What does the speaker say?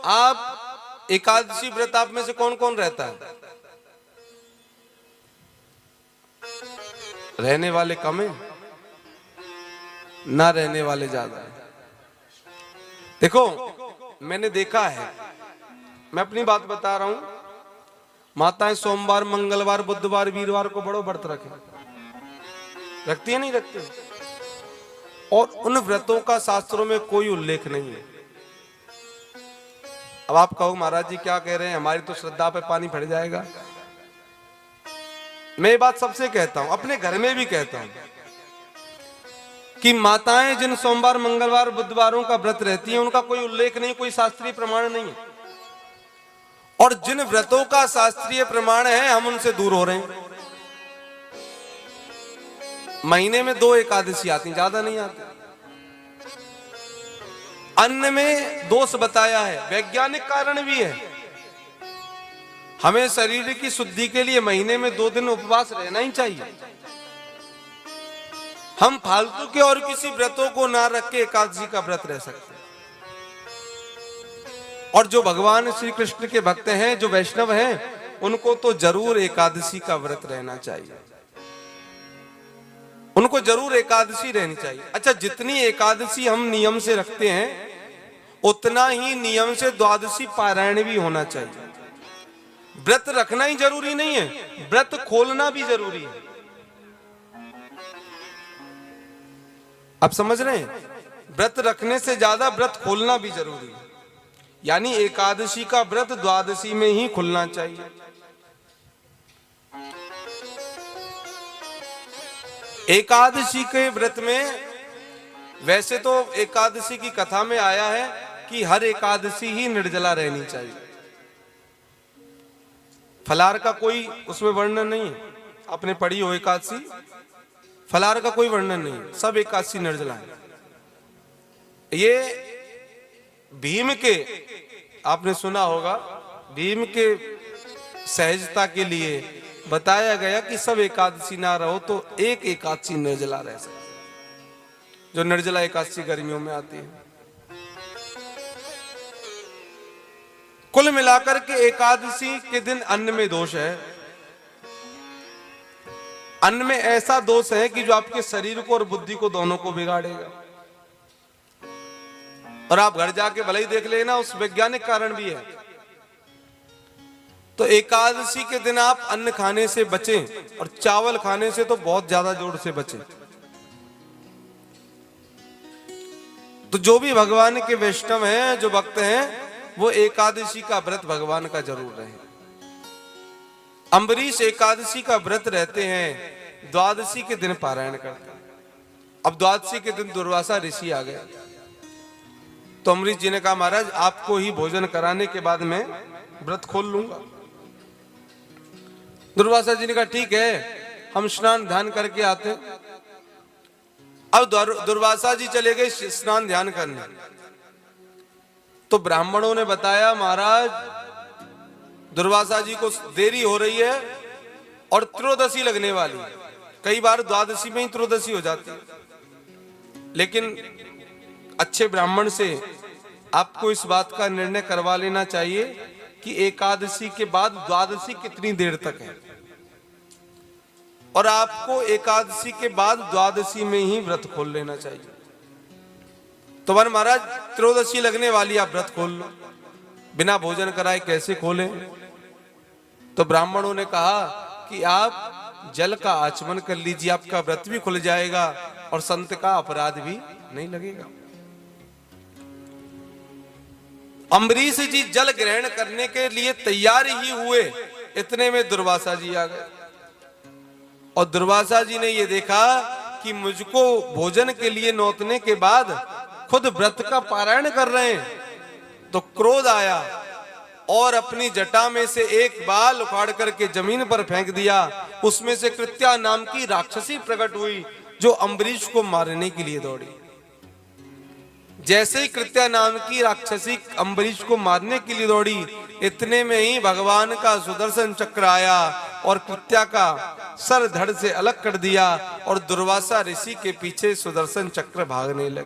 आप एकादशी व्रत आप में से कौन कौन रहता है? रहने वाले कम है, ना रहने वाले ज्यादा है। देखो मैंने देखा है, मैं अपनी बात बता रहा हूं, माताएं सोमवार, मंगलवार, बुधवार, वीरवार को बड़ो व्रत रखती है, नहीं रखती? और उन व्रतों का शास्त्रों में कोई उल्लेख नहीं है। अब आप कहो महाराज जी क्या कह रहे हैं, हमारी तो श्रद्धा पे पानी फट जाएगा। मैं ये बात सबसे कहता हूं, अपने घर में भी कहता हूं कि माताएं जिन सोमवार, मंगलवार, बुधवारों का व्रत रहती हैं उनका कोई उल्लेख नहीं, कोई शास्त्रीय प्रमाण नहीं है। और जिन व्रतों का शास्त्रीय प्रमाण है हम उनसे दूर हो रहे हैं। महीने में 2 एकादशी आती, ज्यादा नहीं आती। अन्न में दोष बताया है, वैज्ञानिक कारण भी है। हमें शरीर की शुद्धि के लिए महीने में 2 दिन उपवास रहना ही चाहिए। हम फालतू के और किसी व्रतों को ना रख के एकादशी का व्रत रह सकते हैं। और जो भगवान श्री कृष्ण के भक्त हैं, जो वैष्णव हैं, उनको तो जरूर एकादशी का व्रत रहना चाहिए, उनको जरूर एकादशी रहनी चाहिए। अच्छा, जितनी एकादशी हम नियम से रखते हैं उतना ही नियम से द्वादशी पारायण भी होना चाहिए। व्रत रखना ही जरूरी नहीं है, व्रत खोलना भी जरूरी है। आप समझ रहे हैं? व्रत रखने से ज्यादा व्रत खोलना भी जरूरी है। यानी एकादशी का व्रत द्वादशी में ही खुलना चाहिए। एकादशी के व्रत में वैसे तो एकादशी की कथा में आया है कि हर एकादशी ही निर्जला रहनी चाहिए। फलाहार का कोई उसमें वर्णन नहीं है। आपने पढ़ी हो एकादशी, फलाहार का कोई वर्णन नहीं है, सब एकादशी निर्जला है। ये भीम के, आपने सुना होगा, भीम के सहजता के लिए बताया गया कि सब एकादशी ना रहो तो एक एकादशी निर्जला रह सकते, जो निर्जला एकादशी गर्मियों में आती है। कुल मिलाकर के एकादशी के दिन अन्न में दोष है। अन्न में ऐसा दोष है कि जो आपके शरीर को और बुद्धि को दोनों को बिगाड़ेगा। और आप घर जाके भले ही देख लेना, उस वैज्ञानिक कारण भी है। तो एकादशी के दिन आप अन्न खाने से बचें, और चावल खाने से तो बहुत ज्यादा जोर से बचें। तो जो भी भगवान के वैष्णव हैं, जो भक्त हैं, वो एकादशी का व्रत भगवान का जरूर रहे। अम्बरीश एकादशी का व्रत रहते हैं, द्वादशी के दिन पारायण करते हैं। अब द्वादशी के दिन दुर्वासा ऋषि आ गए, तो अम्बरीश जी ने कहा महाराज आपको ही भोजन कराने के बाद मैं व्रत खोल लूंगा। दुर्वासा जी ने कहा ठीक है, हम स्नान ध्यान करके आते हैं। अब दुर्वासा जी चले गए स्नान ध्यान करने। तो ब्राह्मणों ने बताया महाराज दुर्वासा जी को देरी हो रही है और त्रयोदशी लगने वाली है। कई बार द्वादशी में ही त्रयोदशी हो जाती है। लेकिन अच्छे ब्राह्मण से आपको इस बात का निर्णय करवा लेना चाहिए कि एकादशी के बाद द्वादशी कितनी देर तक है, और आपको एकादशी के बाद द्वादशी में ही व्रत खोल लेना चाहिए। तो वन महाराज त्रयोदशी लगने वाली, आप व्रत खोल लो। बिना भोजन कराए कैसे खोलें? तो ब्राह्मणों ने कहा कि आप जल का आचमन कर लीजिए, आपका व्रत भी खुल जाएगा और संत का अपराध भी नहीं लगेगा। अम्बरीश जी जल ग्रहण करने के लिए तैयार ही हुए, इतने में दुर्वासा जी आ गए। और दुर्वासा जी ने यह देखा कि मुझको भोजन के लिए नौतने के बाद खुद व्रत का पारायण कर रहे हैं। तो क्रोध आया और अपनी जटा में से एक बाल उखाड़ करके जमीन पर फेंक दिया। उसमें से कृत्या नाम की राक्षसी प्रकट हुई, जो अम्बरीश को मारने के लिए दौड़ी। जैसे ही कृत्या नाम की राक्षसी अम्बरीश को मारने के लिए दौड़ी, इतने में ही भगवान का सुदर्शन चक्र आया और कृत्या का सर धड़ से अलग कर दिया, और दुर्वासा ऋषि के पीछे सुदर्शन चक्र भागने लगा।